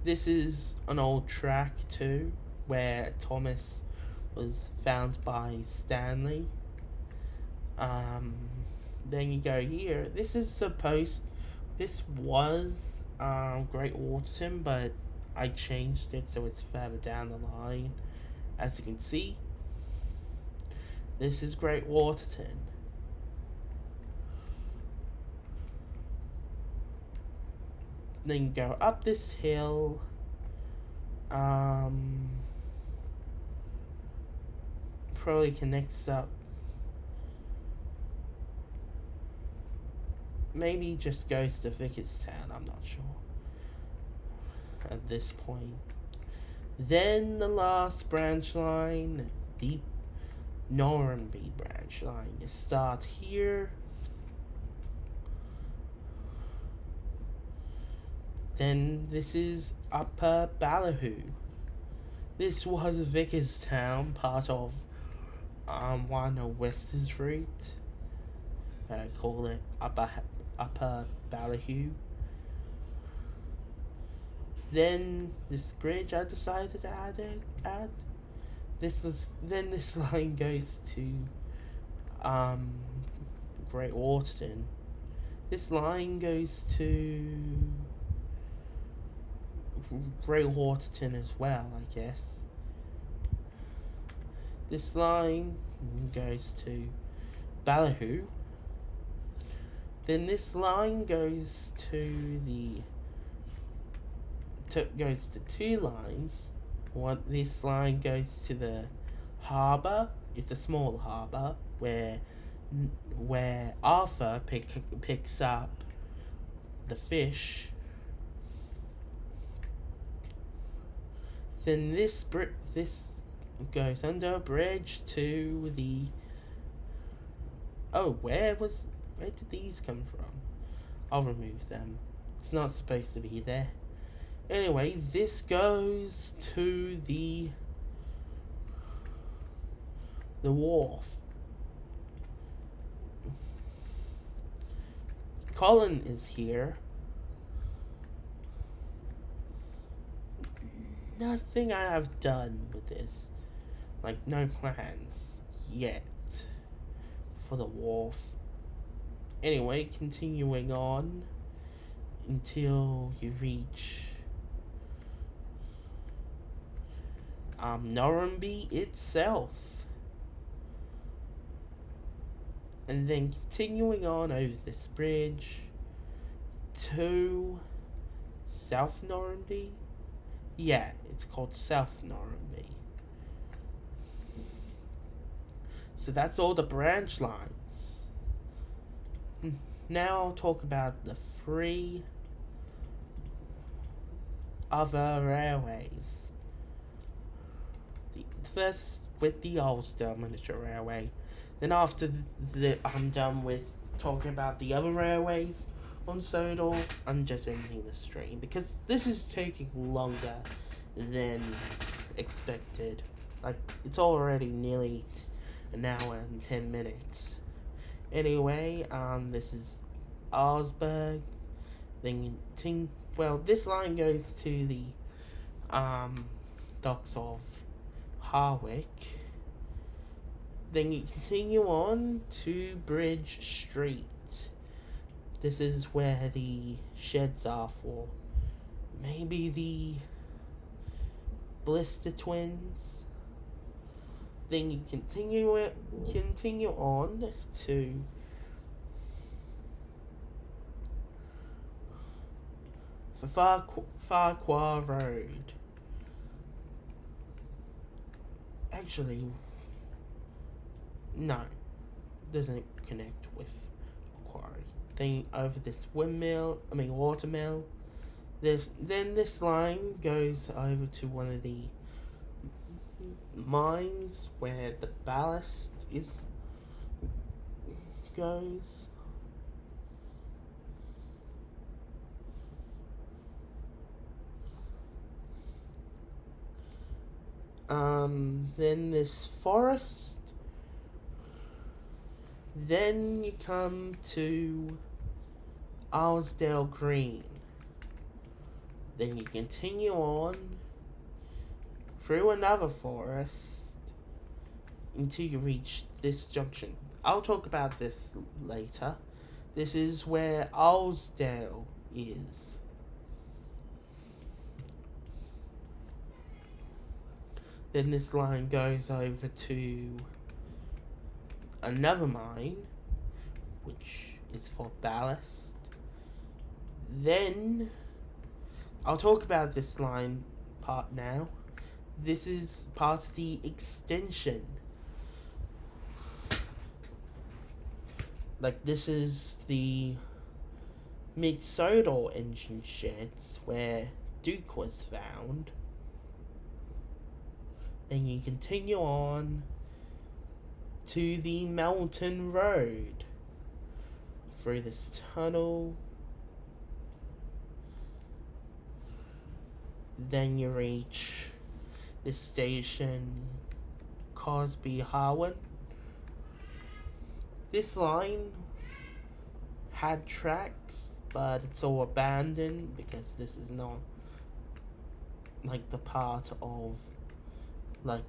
this is an old track too, where Thomas was found by Stanley. Then you go here. This was Great Waterton, but I changed it so it's further down the line. As you can see, this is Great Waterton. Then you go up this hill. Probably connects up. Maybe just goes to Vickerstown, I'm not sure at this point. Then the last branch line, the Normanby branch line. You start here. Then this is Upper Ballyhoo. This was Vickerstown, part of one of Wester's route. I call it Upper Ballyhoo. Then this bridge I decided to add. Then this line goes to Great Waterton. This line goes to Great Waterton as well, I guess. This line goes to Ballyhoo. Then this line goes to two lines. This line goes to the harbour. It's a small harbour where Arthur picks up the fish. Then this goes under a bridge to the. Oh, where did these come from? I'll remove them. It's not supposed to be there. Anyway, this goes to the wharf. Colin is here. Nothing I have done with this. Like, no plans yet for the wharf. Anyway, continuing on until you reach Normanby itself. And then continuing on over this bridge to South Normanby. Yeah, it's called South Normanby. So that's all the branch lines. Now I'll talk about the 3 other railways. First with the Ulster Miniature Railway. Then after I'm done with talking about the other railways on Sodor, I'm just ending the stream because this is taking longer than expected. Like, it's already nearly an hour and 10 minutes. Anyway, this is Augsburg. Then this line goes to the docks of Harwick. Then you continue on to Bridge Street. This is where the sheds are for maybe the Blister Twins. Then you continue on to Farquhar Road. Actually, no, doesn't connect with Macquarie. Then over this watermill. Then this line goes over to one of the mines where the ballast goes. Then this forest. Then you come to Aylesdale Green. Then you continue on through another forest until you reach this junction. I'll talk about this later. This is where Alsdale is. Then this line goes over to another mine, which is for ballast. Then I'll talk about this line part now. This is part of the extension. Like, this is the mid-Sodor engine sheds where Duke was found. Then you continue on to the mountain road through this tunnel. Then you reach this station, Cosby Harwin. This line had tracks, but it's all abandoned because this is not like the part of, like,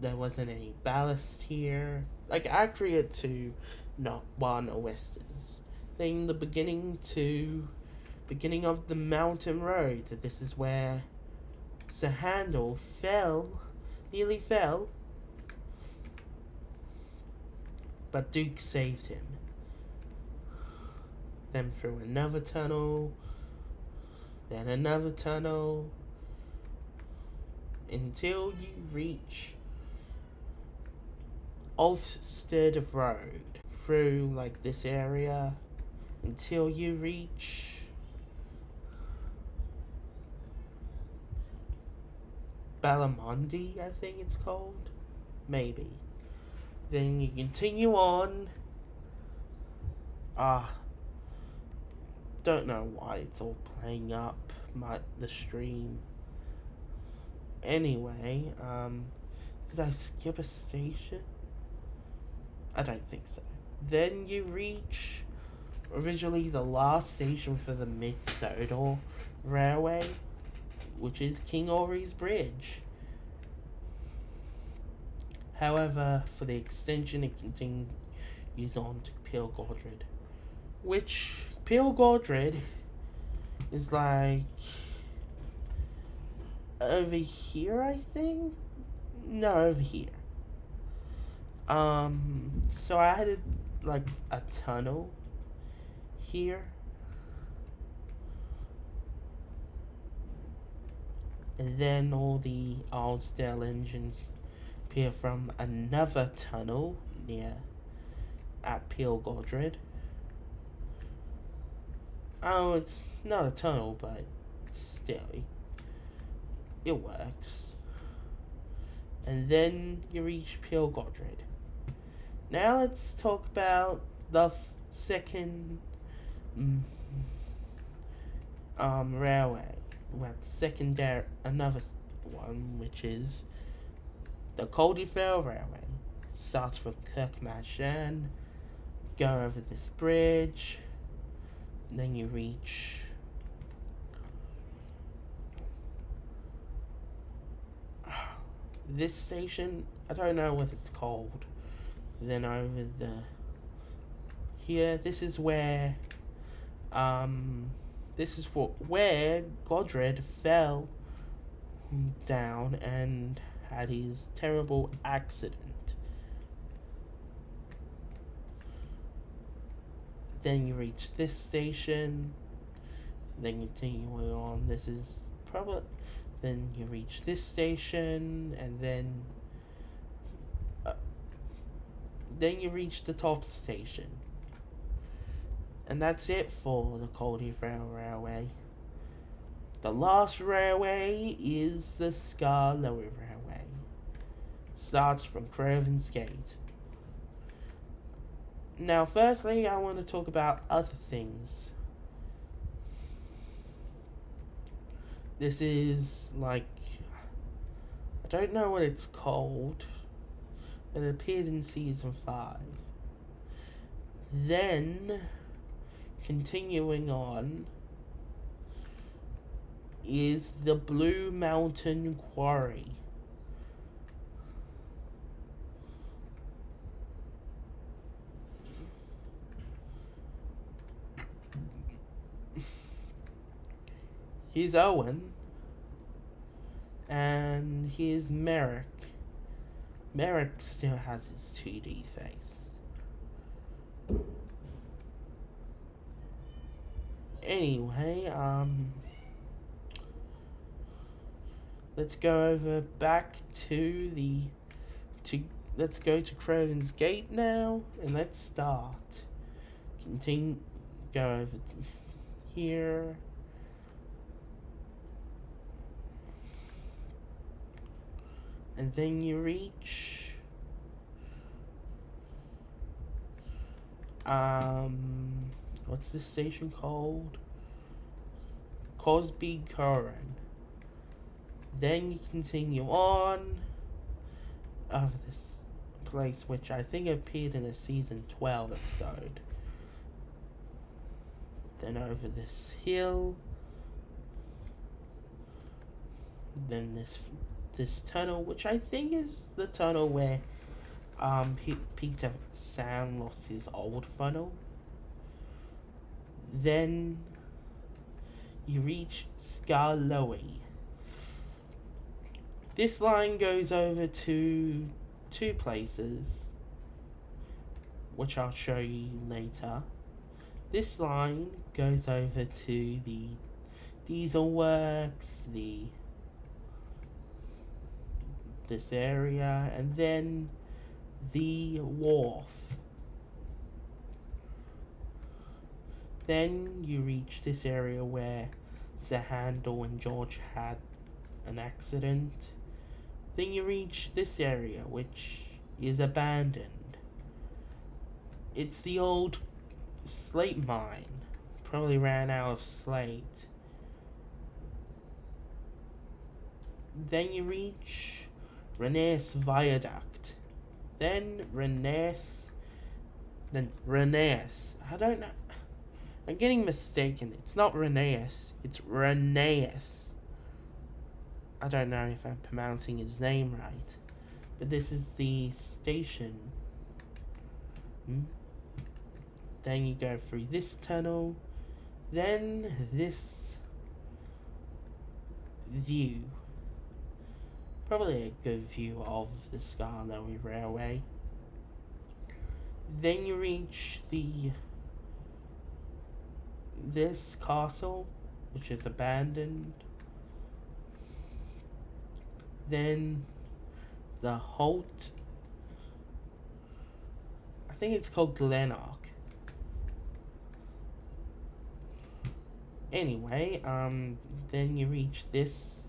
there wasn't any ballast here. Like, accurate to not one Westers. Then the beginning of the mountain road. This is where Sir Handel nearly fell, but Duke saved him. Then through another tunnel, then another tunnel, until you reach Ulfstead Road. Through, like, this area, until you reach Balamondi, I think it's called. Maybe. Then you continue on. Don't know why it's all playing up the stream. Anyway, did I skip a station? I don't think so. Then you reach originally the last station for the Mid-Sodor Railway, which is King Ori's Bridge. However, for the extension, it continues on to Peel Gordred, which Peel Gordred is like over here, I think. No, over here. So I had like a tunnel here. And then all the Alsdale engines appear from another tunnel at Peel Gordred. Oh, it's not a tunnel, but still, it works. And then you reach Peel Gordred. Now let's talk about the second railway. Well, another one, which is the Caldyfell Railway. Starts from Kirkmashan, go over this bridge, then you reach this station. I don't know what it's called. Then over here, this is where where Godred fell down and had his terrible accident. Then you reach this station, then continuing on, this is probably, then you reach this station, and then you reach the top station. And that's it for the Caldyfell Railway. The last railway is the Skarloey Railway. Starts from Craven's Gate. Now, firstly, I want to talk about other things. This is like, I don't know what it's called, but it appeared in season 5. Then, continuing on, is the Blue Mountain Quarry. Here's Owen. And here's Merrick. Merrick still has his 2D face. Anyway, let's go over back to let's go to Craven's Gate now, and let's start. Continue, go over here. And then you reach what's this station called? Cosby Curran. Then you continue on over this place, which I think appeared in a season 12 episode. Then over this hill. Then this tunnel, which I think is the tunnel where Peter Sam lost his old funnel. Then you reach Skarloey. This line goes over to two places, which I'll show you later. This line goes over to the Diesel Works, this area, and then the wharf. Then you reach this area where Sir Handel and George had an accident. Then you reach this area, which is abandoned. It's the old slate mine. Probably ran out of slate. Then you reach Renes Viaduct. Then Renes. I don't know. I'm getting mistaken. It's not Renes. It's Renes. I don't know if I'm pronouncing his name right. But this is the station. Then you go through this tunnel. Then this view. Probably a good view of the Skarloey Railway. Then you reach this castle, which is abandoned. Then the Holt. I think it's called Glenark. Anyway, then you reach this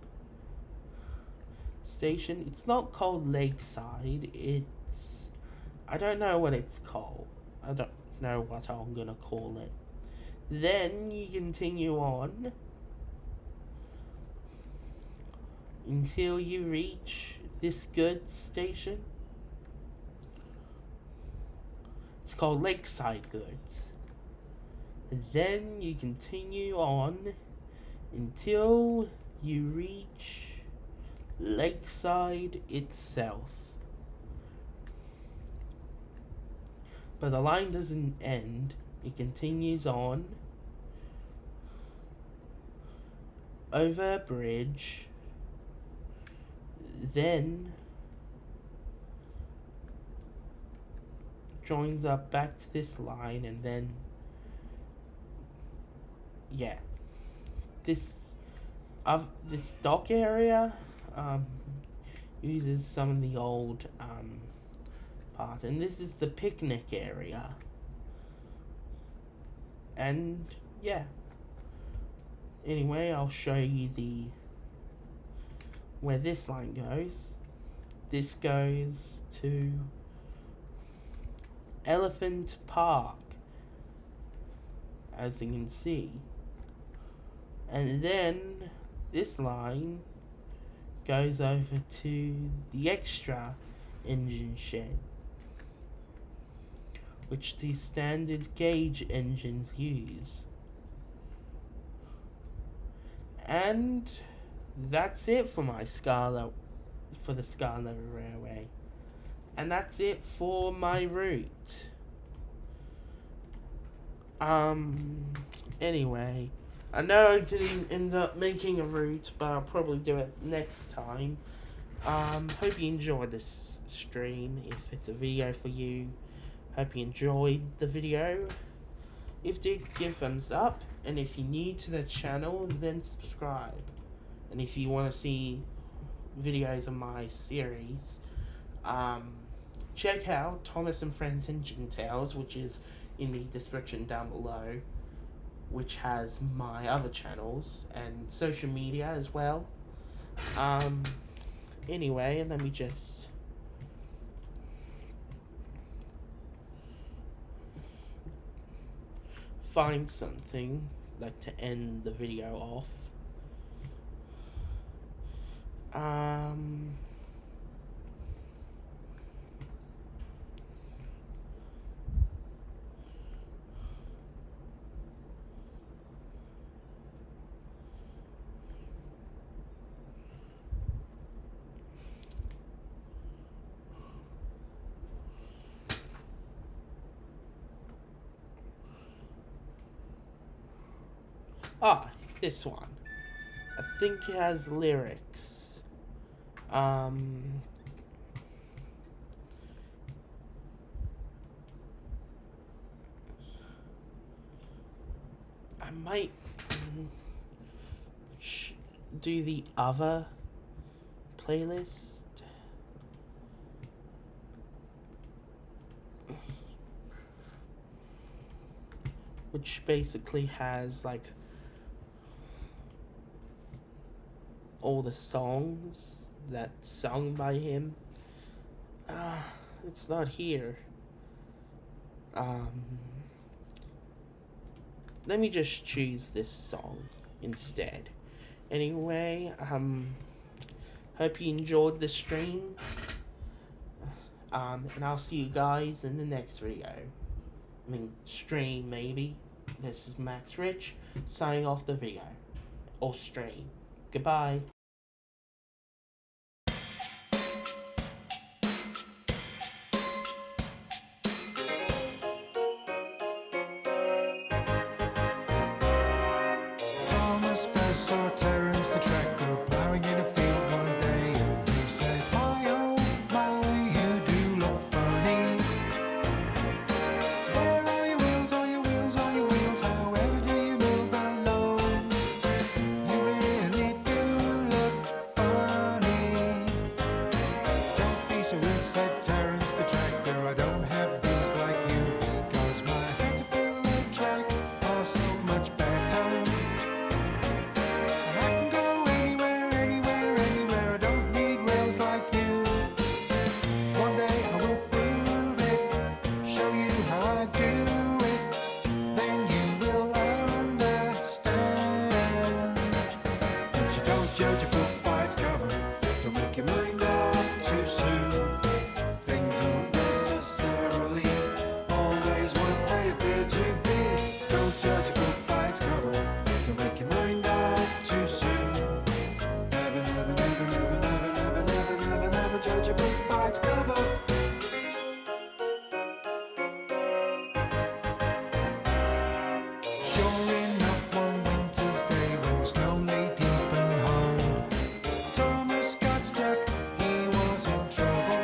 station. It's not called Lakeside. I don't know what it's called. I don't know what I'm gonna call it. Then you continue on until you reach this goods station. It's called Lakeside Goods. And then you continue on until you reach Lakeside itself. But the line doesn't end. It continues on over a bridge, then joins up back to this line, and then this dock area uses some of the old part, and this is the picnic area. And anyway, I'll show you where this line goes. This goes to Elephant Park, as you can see. And then this line goes over to the extra engine shed, which the standard gauge engines use. And that's it for my Scarlet, for the Scarlet Railway. And that's it for my route. Anyway, I know I didn't end up making a route, but I'll probably do it next time. Hope you enjoyed this stream. If it's a video for you, hope you enjoyed the video. If you did, give thumbs up, and if you're new to the channel, then subscribe. And if you want to see videos of my series, check out Thomas and Friends Engine Tales, which is in the description down below, which has my other channels and social media as well. Anyway, let me just find something like to end the video off. This one. I think it has lyrics. I might do the other playlist. Which basically has like all the songs that's sung by him. It's not here. Let me just choose this song instead. Anyway, hope you enjoyed the stream. And I'll see you guys in the next video. I mean, stream maybe. This is Max Rich signing off the video. Or stream. Goodbye. First saw Terence the tractor plowing in a field one day, and he said, "My oh my, you do look funny. Where are your wheels? Are your wheels? Are your wheels? However do you move that load? You really do look funny." "Don't be so rude," said Terence the tractor. "I don't have wheels like you, because my caterpillar tracks are so much better. Judge a book by its cover. Don't make your mind up too soon. Things aren't necessarily always what they appear to be. Don't judge a book by its cover. Don't make your mind up too soon. Never, never, never, never, never, never, never, never, never judge a book by its cover. Sure enough, one winter's day when the snow lay deep and hung, Thomas got stuck, he was in trouble.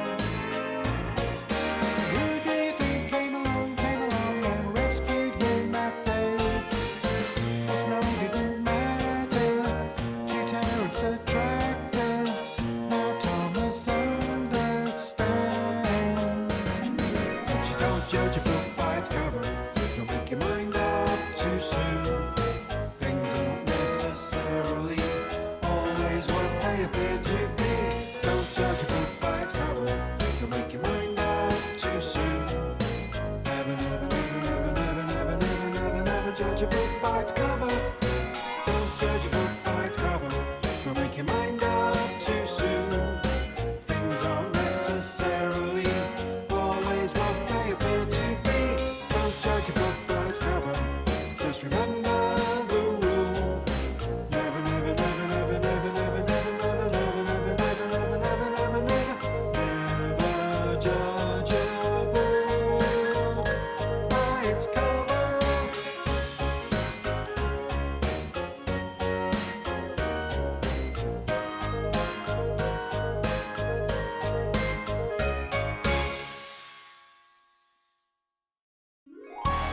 Who do you think came along and rescued him that day? The snow didn't matter to Terence the tractor. Now Thomas understands. But you don't judge a book